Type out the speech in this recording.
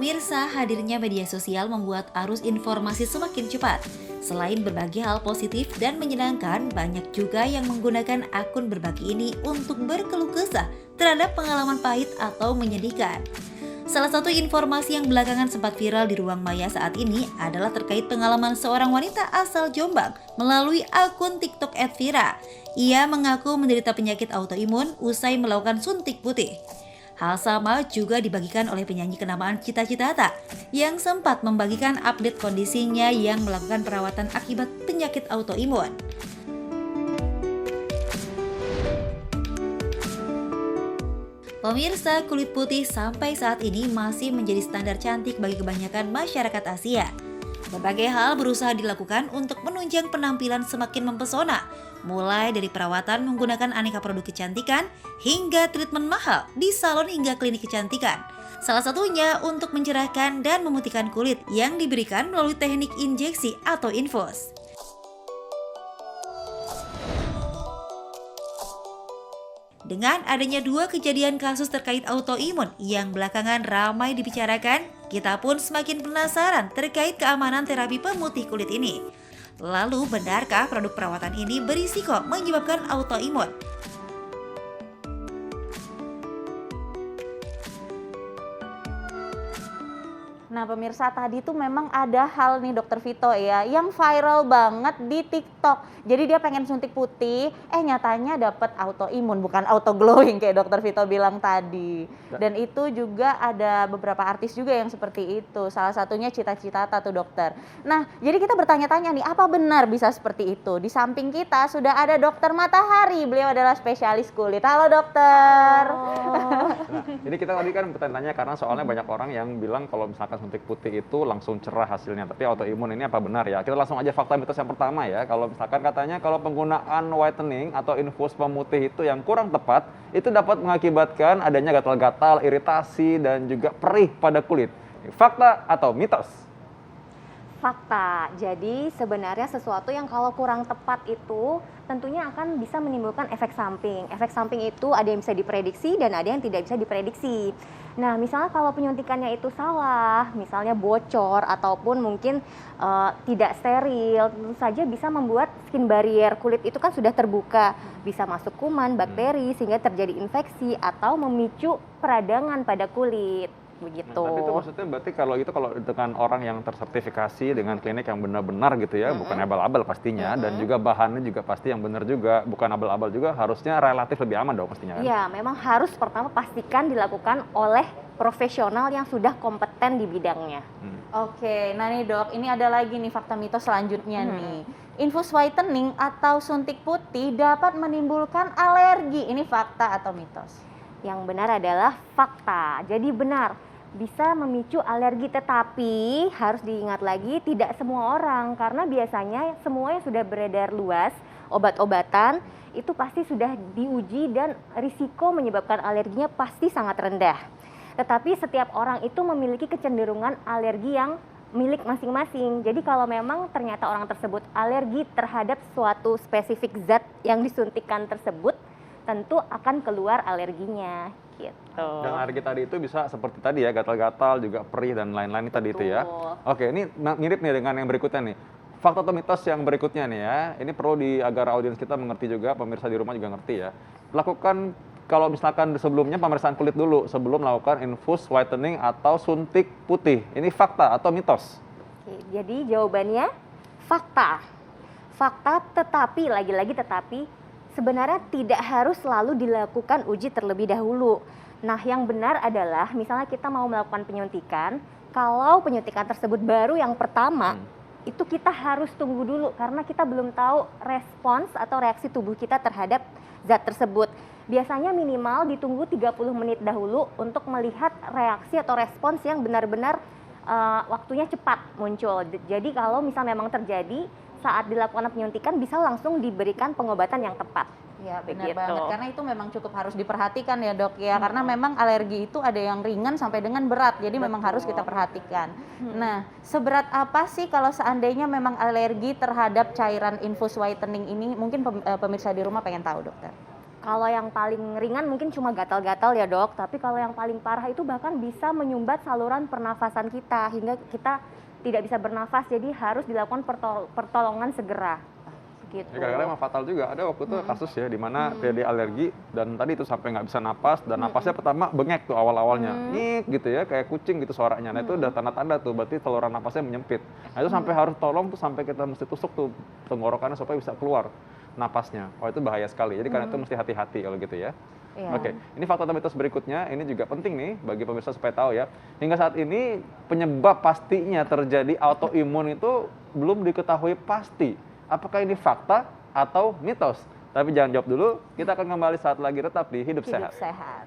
Pemirsa, hadirnya media sosial membuat arus informasi semakin cepat. Selain berbagi hal positif dan menyenangkan, banyak juga yang menggunakan akun berbagi ini untuk berkeluh kesah terhadap pengalaman pahit atau menyedihkan. Salah satu informasi yang belakangan sempat viral di ruang maya saat ini adalah terkait pengalaman seorang wanita asal Jombang melalui akun TikTok @vira. Ia mengaku menderita penyakit autoimun usai melakukan suntik putih. Hal sama juga dibagikan oleh penyanyi kenamaan Cita Citata yang sempat membagikan update kondisinya yang melakukan perawatan akibat penyakit autoimun. Pemirsa, kulit putih sampai saat ini masih menjadi standar cantik bagi kebanyakan masyarakat Asia. Berbagai hal berusaha dilakukan untuk menunjang penampilan semakin mempesona, mulai dari perawatan menggunakan aneka produk kecantikan hingga treatment mahal di salon hingga klinik kecantikan. Salah satunya untuk mencerahkan dan memutihkan kulit yang diberikan melalui teknik injeksi atau infus. Dengan adanya dua kejadian kasus terkait autoimun yang belakangan ramai dibicarakan, kita pun semakin penasaran terkait keamanan terapi pemutih kulit ini. Lalu, benarkah produk perawatan ini berisiko menyebabkan autoimun? Nah pemirsa, tadi tuh memang ada hal nih Dokter Vito ya yang viral banget di TikTok. Jadi dia pengen suntik putih, nyatanya dapat autoimun, bukan auto glowing kayak Dokter Vito bilang tadi. Dan itu juga ada beberapa artis juga yang seperti itu. Salah satunya Cita Citata tuh dokter. Nah jadi kita bertanya-tanya nih, apa benar bisa seperti itu? Di samping kita sudah ada Dokter Matahari, beliau adalah spesialis kulit. Halo dokter. Nah, ini kita tadi kan bertanya karena soalnya banyak orang yang bilang kalau misalkan suntik putih itu langsung cerah hasilnya, tapi autoimun ini apa benar ya? Kita langsung aja fakta mitos yang pertama ya. Kalau misalkan katanya kalau penggunaan whitening atau infus pemutih itu yang kurang tepat, itu dapat mengakibatkan adanya gatal-gatal, iritasi dan juga perih pada kulit. Fakta atau mitos? Fakta. Jadi sebenarnya sesuatu yang kalau kurang tepat itu tentunya akan bisa menimbulkan efek samping. Efek samping itu ada yang bisa diprediksi dan ada yang tidak bisa diprediksi. Nah, misalnya kalau penyuntikannya itu salah, misalnya bocor ataupun mungkin tidak steril, tentu saja bisa membuat skin barrier kulit itu kan sudah terbuka, bisa masuk kuman, bakteri sehingga terjadi infeksi atau memicu peradangan pada kulit. Begitu. Tapi itu maksudnya berarti kalau dengan orang yang tersertifikasi dengan klinik yang benar-benar gitu ya, bukan abal-abal pastinya, dan juga bahannya juga pasti yang benar juga, bukan abal-abal juga, harusnya relatif lebih aman dong pastinya kan? Iya, memang harus pertama pastikan dilakukan oleh profesional yang sudah kompeten di bidangnya. Oke, nah nih dok, ini ada lagi nih fakta mitos selanjutnya nih. Infus whitening atau suntik putih dapat menimbulkan alergi. Ini fakta atau mitos? Yang benar adalah fakta. Jadi benar, bisa memicu alergi, tetapi harus diingat lagi tidak semua orang, karena biasanya semua yang sudah beredar luas obat-obatan itu pasti sudah diuji dan risiko menyebabkan alerginya pasti sangat rendah. Tetapi setiap orang itu memiliki kecenderungan alergi yang milik masing-masing. Jadi kalau memang ternyata orang tersebut alergi terhadap suatu spesifik zat yang disuntikan tersebut, tentu akan keluar alerginya gitu. Dan alergi tadi itu bisa seperti tadi ya, gatal-gatal, juga perih dan lain-lain tadi itu ya. Oke, ini mirip nih dengan yang berikutnya nih. Fakta atau mitos yang berikutnya nih ya, ini perlu agar audiens kita mengerti juga, pemirsa di rumah juga ngerti ya. Lakukan kalau misalkan sebelumnya pemeriksaan kulit dulu sebelum melakukan infus whitening atau suntik putih. Ini fakta atau mitos? Oke, jadi jawabannya fakta. Fakta, tetapi lagi-lagi tetapi sebenarnya tidak harus selalu dilakukan uji terlebih dahulu. Nah, yang benar adalah misalnya kita mau melakukan penyuntikan, kalau penyuntikan tersebut baru yang pertama, itu kita harus tunggu dulu karena kita belum tahu respons atau reaksi tubuh kita terhadap zat tersebut. Biasanya minimal ditunggu 30 menit dahulu untuk melihat reaksi atau respons yang benar-benar waktunya cepat muncul. Jadi kalau misal memang terjadi saat dilakukan penyuntikan bisa langsung diberikan pengobatan yang tepat. Ya benar banget, karena itu memang cukup harus diperhatikan ya dok ya, karena memang alergi itu ada yang ringan sampai dengan berat, jadi memang harus kita perhatikan. Nah, seberat apa sih kalau seandainya memang alergi terhadap cairan infus whitening ini? Mungkin pemirsa di rumah pengen tahu dokter. Kalau yang paling ringan mungkin cuma gatal-gatal ya dok, tapi kalau yang paling parah itu bahkan bisa menyumbat saluran pernafasan kita hingga kita tidak bisa bernafas, jadi harus dilakukan pertolongan segera. Gitu. Ya, kadang-kadang emang fatal juga. Ada waktu itu kasus ya di mana dia alergi dan tadi itu sampai nggak bisa napas dan napasnya pertama bengek tuh awal-awalnya, nyik gitu ya kayak kucing gitu suaranya. Nah itu udah tanda-tanda tuh berarti saluran napasnya menyempit. Nah itu sampai harus tolong tuh sampai kita mesti tusuk tuh tenggorokannya supaya bisa keluar napasnya. Oh itu bahaya sekali. Jadi karena itu mesti hati-hati kalau gitu ya. Iya. Oke, ini fakta mitos berikutnya, ini juga penting nih bagi pemirsa supaya tahu ya. Hingga saat ini penyebab pastinya terjadi autoimun itu belum diketahui pasti. Apakah ini fakta atau mitos? Tapi jangan jawab dulu, kita akan kembali saat lagi tetap di Hidup Sehat. Hidup sehat.